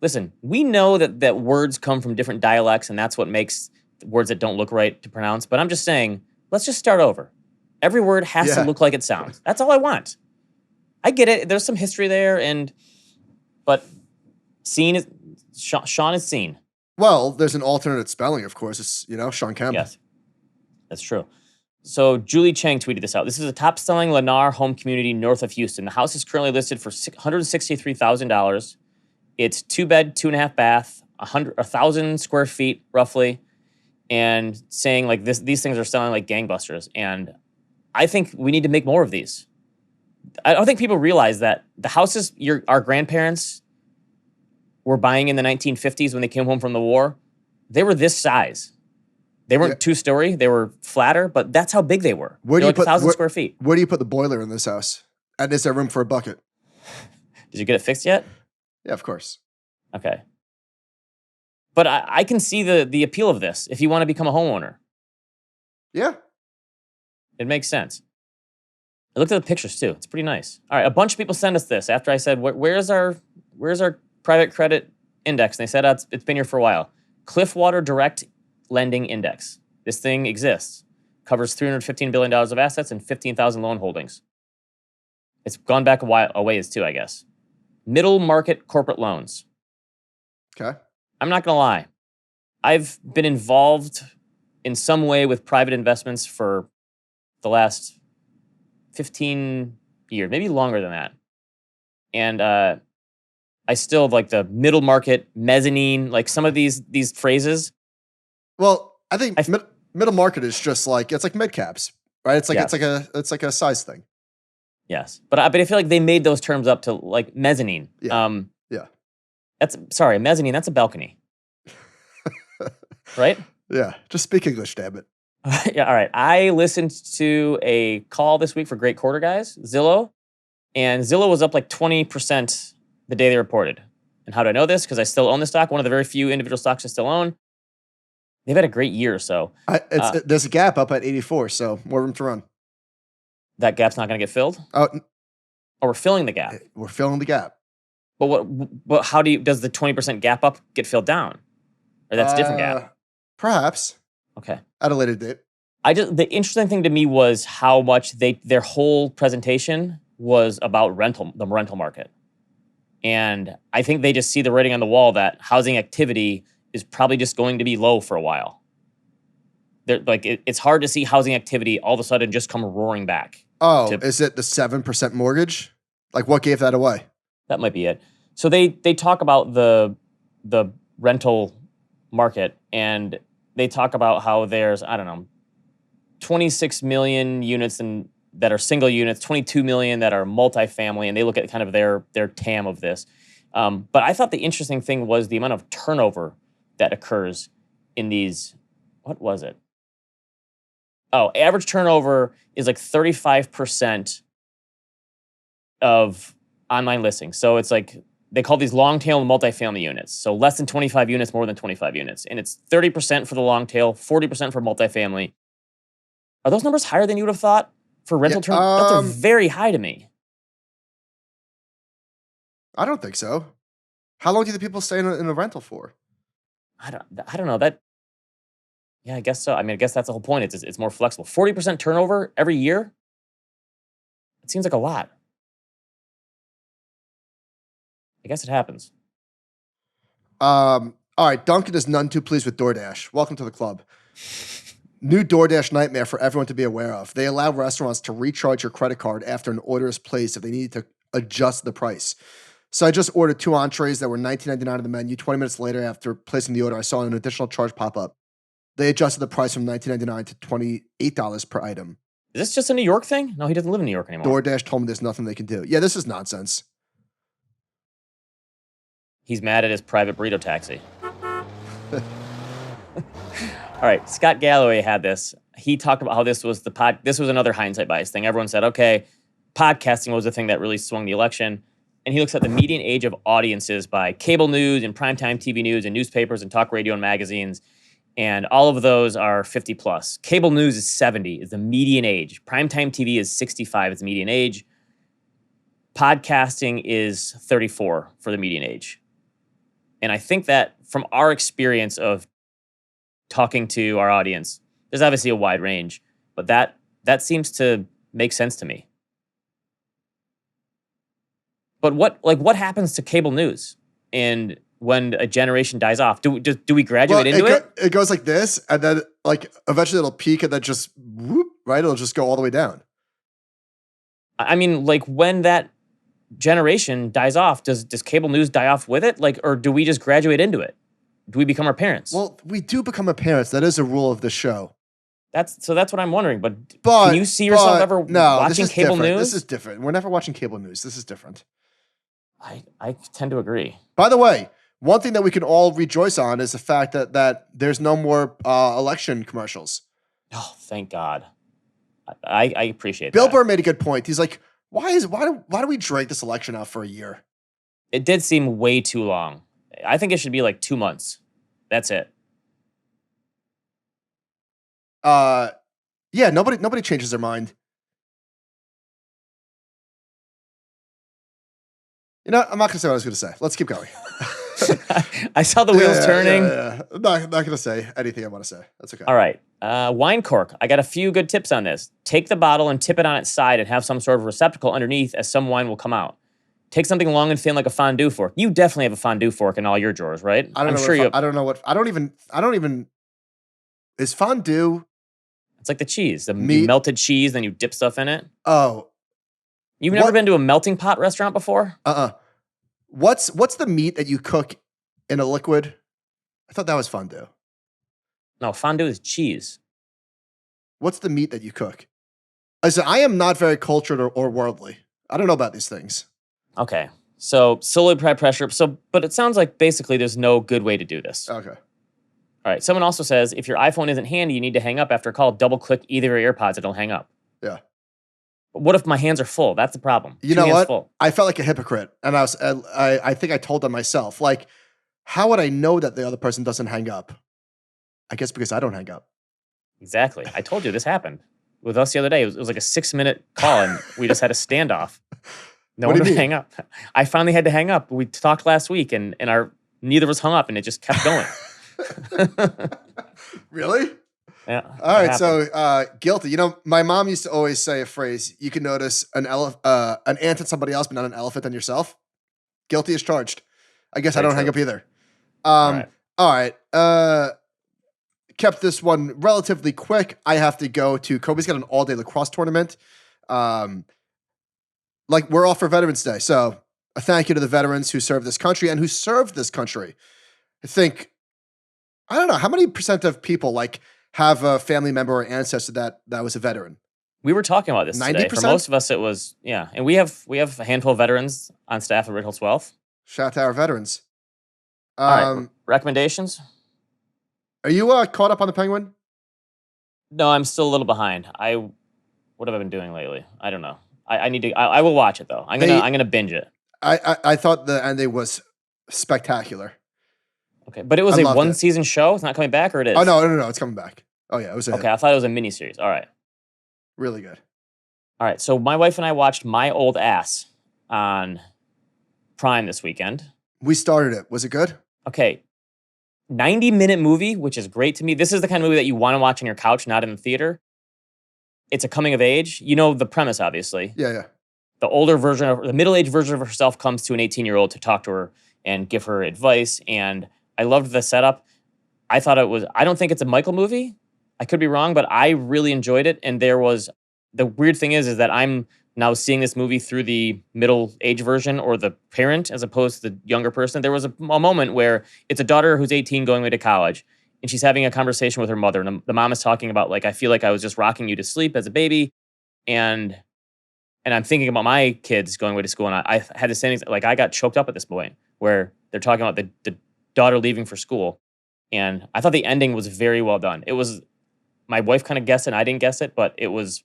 listen, we know that words come from different dialects, and that's what makes words that don't look right to pronounce, but I'm just saying, let's just start over. Every word has to look like it sounds. That's all I want. I get it. There's some history there, but Sean is seen. Well, there's an alternate spelling, of course. It's, Sean Kemp. Yes, that's true. So Julie Chang tweeted this out. This is a top-selling Lennar home community north of Houston. The house is currently listed for $163,000. It's 2-bed, 2.5 bath, 1,000 square feet roughly, and saying like these things are selling like gangbusters. And I think we need to make more of these. I don't think people realize that the houses our grandparents were buying in the 1950s when they came home from the war, they were this size. They weren't 2-story; they were flatter, but that's how big they were. Where do you put 1,000 square feet? Where do you put the boiler in this house? And is there room for a bucket? Did you get it fixed yet? Yeah, of course. Okay, but I can see the appeal of this if you want to become a homeowner. Yeah, it makes sense. I looked at the pictures too; it's pretty nice. All right, a bunch of people sent us this after I said, "Where's our private credit index?" And they said, it's been here for a while. Cliffwater Direct Lending Index. This thing exists. Covers $315 billion of assets and 15,000 loan holdings. It's gone back a ways too, I guess. Middle market corporate loans. Okay. I'm not going to lie. I've been involved in some way with private investments for the last 15 years, maybe longer than that. And I still like the middle market, mezzanine, like some of these phrases. Well, I think middle market is just like it's like mid caps, right? It's like it's like a size thing. Yes, but I feel like they made those terms up to like mezzanine. Yeah. Mezzanine. That's a balcony, right? Yeah. Just speak English, damn it. Yeah. All right. I listened to a call this week for Great Quarter Guys, Zillow, and Zillow was up like 20% the day they reported. And how do I know this? Because I still own the stock. One of the very few individual stocks I still own. They've had a great year, so. There's a gap up at 84, so more room to run. That gap's not going to get filled? Oh, we're filling the gap. We're filling the gap. But how does the 20% gap up get filled down? Or that's a different gap? Perhaps. Okay. At a later date. The interesting thing to me was how much their whole presentation was about the rental market. And I think they just see the writing on the wall that housing activity is probably just going to be low for a while. It's hard to see housing activity all of a sudden just come roaring back. Oh, is it the 7% mortgage? Like what gave that away? That might be it. So they talk about the rental market, and they talk about how there's, 26 million units that are single units, 22 million that are multifamily, and they look at kind of their TAM of this. But I thought the interesting thing was the amount of turnover that occurs in these. What was it? Oh, average turnover is like 35% of online listings. So it's like they call these long tail multifamily units. So less than 25 units, more than 25 units. And it's 30% for the long tail, 40% for multifamily. Are those numbers higher than you would have thought for rental turnover? That's very high to me. I don't think so. How long do the people stay in a rental for? I don't know. Yeah, I guess so. I mean, I guess that's the whole point. It's more flexible. 40% turnover every year? It seems like a lot. I guess it happens. All right, Duncan is none too pleased with DoorDash. Welcome to the club. New DoorDash nightmare for everyone to be aware of. They allow restaurants to recharge your credit card after an order is placed if they need to adjust the price. So I just ordered 2 entrees that were $19.99 on the menu. 20 minutes later, after placing the order, I saw an additional charge pop up. They adjusted the price from $19.99 to $28 per item. Is this just a New York thing? No, he doesn't live in New York anymore. DoorDash told me there's nothing they can do. Yeah, this is nonsense. He's mad at his private burrito taxi. All right, Scott Galloway had this. He talked about how this was another hindsight bias thing. Everyone said, okay, podcasting was the thing that really swung the election. And he looks at the median age of audiences by cable news and primetime TV news and newspapers and talk radio and magazines. And all of those are 50 plus. Cable news is 70, is the median age. Primetime TV is 65, is the median age. Podcasting is 34 for the median age. And I think that from our experience of talking to our audience, there's obviously a wide range, but that seems to make sense to me. But what happens to cable news? And when a generation dies off, do we graduate into it? It goes like this, and then like eventually it'll peak, and then just whoop, right? It'll just go all the way down. I mean, like when that generation dies off, does cable news die off with it? Like, or do we just graduate into it? Do we become our parents? Well, we do become our parents. That is a rule of the show. That's what I'm wondering. But can you see yourself ever watching cable news? This is different. We're never watching cable news. This is different. I tend to agree. By the way, one thing that we can all rejoice on is the fact that there's no more election commercials. Oh, thank God. I appreciate Bill that. Burr made a good point. He's like, why do we drag this election out for a year? It did seem way too long. I think it should be like 2 months. That's it. Yeah, nobody changes their mind. You know, I'm not gonna say what I was gonna say. Let's keep going. I saw the wheels turning. Yeah. I'm not gonna say anything I want to say. That's okay. All right. Wine cork. I got a few good tips on this. Take the bottle and tip it on its side and have some sort of receptacle underneath as some wine will come out. Take something long and thin like a fondue fork. You definitely have a fondue fork in all your drawers, right? I don't even. Is fondue? It's like the cheese, the Meat? melted cheese. Then you dip stuff in it. Oh, You've never been to a melting pot restaurant before? What's the meat that you cook in a liquid? I thought that was fondue. No, fondue is cheese. What's the meat that you cook? I said I am not very cultured or worldly. I don't know about these things. Okay. So slowly apply pressure. But it sounds like basically there's no good way to do this. Okay. All right. Someone also says if your iPhone isn't handy, you need to hang up after a call. Double click either of your AirPods, it'll hang up. Yeah. But what if my hands are full? That's the problem. You know what? Full. I felt like a hypocrite, and I think I told them myself, like, how would I know that the other person doesn't hang up? I guess because I don't hang up. Exactly. I told you this happened with us the other day. It was like a 6-minute call, and we just had a standoff. No one would hang up. I finally had to hang up. We talked last week, and neither of us hung up, and it just kept going. Really? Yeah. All right. So guilty. You know, my mom used to always say a phrase: "You can notice an ant in somebody else, but not an elephant in yourself." Guilty as charged. I guess I don't hang up either. All right. Kept this one relatively quick. I have to go to Kobe's got an all-day lacrosse tournament. Like we're off for Veterans Day, so a thank you to the veterans who served this country and who served this country. I don't know how many percent of people like have a family member or ancestor that was a veteran. We were talking about this 90%? Today. For most of us, it was, yeah. And we have a handful of veterans on staff at Red Hills Wealth. Shout out to our veterans. All right, recommendations? Are you caught up on the Penguin? No, I'm still a little behind. What have I been doing lately? I don't know. I need to. I will watch it though. I'm gonna binge it. I thought the ending was spectacular. Okay, but it was a one-season show. It's not coming back, or it is? Oh no, it's coming back. Oh yeah, it was. Okay, I thought it was a miniseries. All right, really good. All right, so my wife and I watched My Old Ass on Prime this weekend. We started it. Was it good? Okay, 90-minute movie, which is great to me. This is the kind of movie that you want to watch on your couch, not in the theater. It's a coming of age. You know the premise, obviously. Yeah. The middle-aged version of herself comes to an 18-year-old to talk to her and give her advice. And I loved the setup. I don't think it's a Michael movie. I could be wrong, but I really enjoyed it. And the weird thing is that I'm now seeing this movie through the middle age version or the parent as opposed to the younger person, there was a moment where it's a daughter who's 18 going away to college, and she's having a conversation with her mother, and the mom is talking about, like, I feel like I was just rocking you to sleep as a baby, and I'm thinking about my kids going away to school, and I had the same, like, I got choked up at this point where they're talking about the daughter leaving for school, and I thought the ending was very well done. It was, my wife kind of guessed it, and I didn't guess it, but it was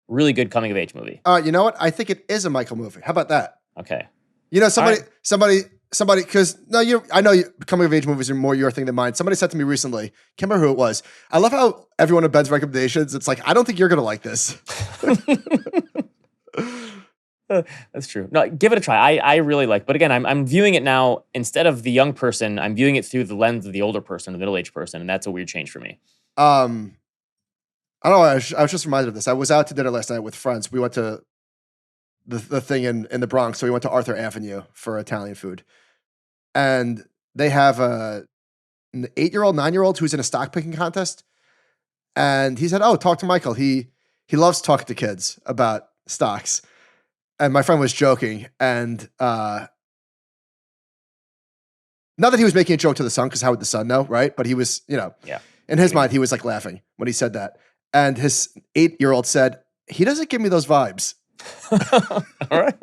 really good coming of age movie. You know what? I think it is a Michael movie. How about that? Okay. You know, somebody, because I know coming of age movies are more your thing than mine. Somebody said to me recently, can't remember who it was. I love how everyone of Ben's recommendations, it's like, I don't think you're going to like this. That's true. No, give it a try. I really like, but again, I'm viewing it now, instead of the young person, I'm viewing it through the lens of the older person, the middle-aged person, and that's a weird change for me. I don't know. I was just reminded of this. I was out to dinner last night with friends. We went to the thing in the Bronx. So we went to Arthur Avenue for Italian food. And they have an 8-year-old, 9-year-old who's in a stock picking contest. And he said, oh, talk to Michael. He loves talking to kids about stocks. And my friend was joking. And not that he was making a joke to the son, because how would the son know, right? But he was, in his mind, he was like laughing when he said that. And his 8-year-old said, he doesn't give me those vibes. All right.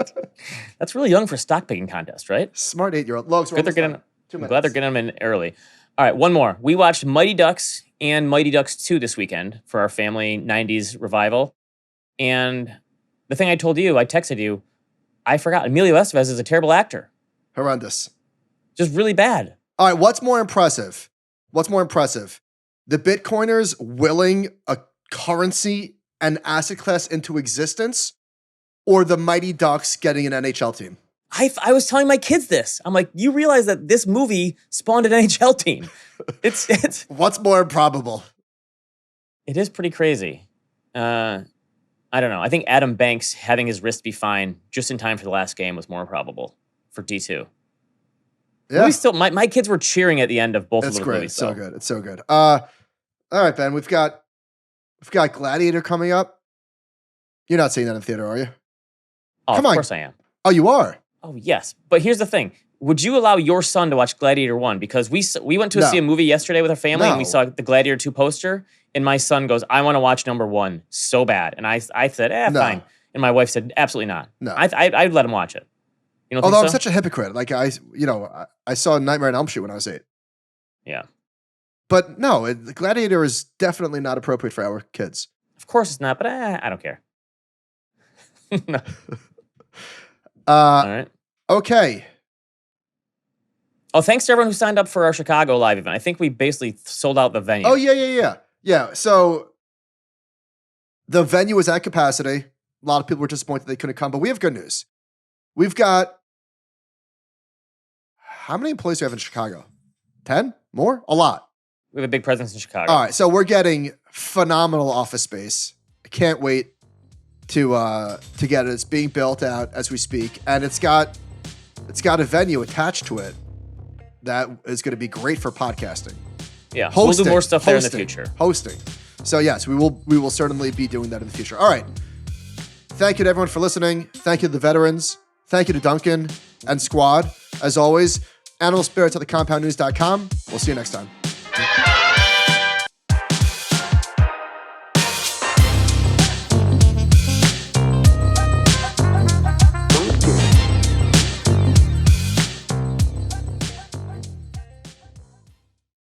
That's really young for a stock picking contest, right? Smart 8-year-old. Logs, I'm glad they're getting them in early. All right, one more. We watched Mighty Ducks and Mighty Ducks 2 this weekend for our family 90s revival. And the thing I told you, I texted you, I forgot. Emilio Estevez is a terrible actor. Horrendous. Just really bad. All right, what's more impressive? The Bitcoiners willing a currency and asset class into existence, or the Mighty Ducks getting an NHL team? I was telling my kids this. I'm like, you realize that this movie spawned an NHL team. It's What's more improbable? It is pretty crazy. I don't know. I think Adam Banks having his wrist be fine just in time for the last game was more probable for D2. Yeah. My kids were cheering at the end of both of those movies. It's so good. It's so good. All right, Ben, we've got Gladiator coming up. You're not seeing that in theater, are you? Oh, Come of on. course I am. Oh, you are? Oh, yes. But here's the thing. Would you allow your son to watch Gladiator 1? Because we went to see a movie yesterday with our family, and we saw the Gladiator 2 poster, and my son goes, I want to watch number 1 so bad. And I said, fine. And my wife said, absolutely not. No. I'd let him watch it. You don't Although think I'm such a hypocrite. Like, I saw Nightmare on Elm Street when I was 8. Yeah. But no, the Gladiator is definitely not appropriate for our kids. Of course it's not, but I don't care. No. All right. Okay. Oh, thanks to everyone who signed up for our Chicago live event. I think we basically sold out the venue. Oh, yeah. So the venue was at capacity. A lot of people were disappointed they couldn't come, but we have good news. We've got, how many employees do we have in Chicago? 10? More? A lot. We have a big presence in Chicago. All right, so we're getting phenomenal office space. I can't wait to get it. It's being built out as we speak, and it's got a venue attached to it that is going to be great for podcasting. Yeah, we'll do more stuff there in the future. Hosting. So yes, we will certainly be doing that in the future. All right. Thank you to everyone for listening. Thank you to the veterans. Thank you to Duncan and Squad. As always, animal spirits at thecompoundnews.com. We'll see you next time.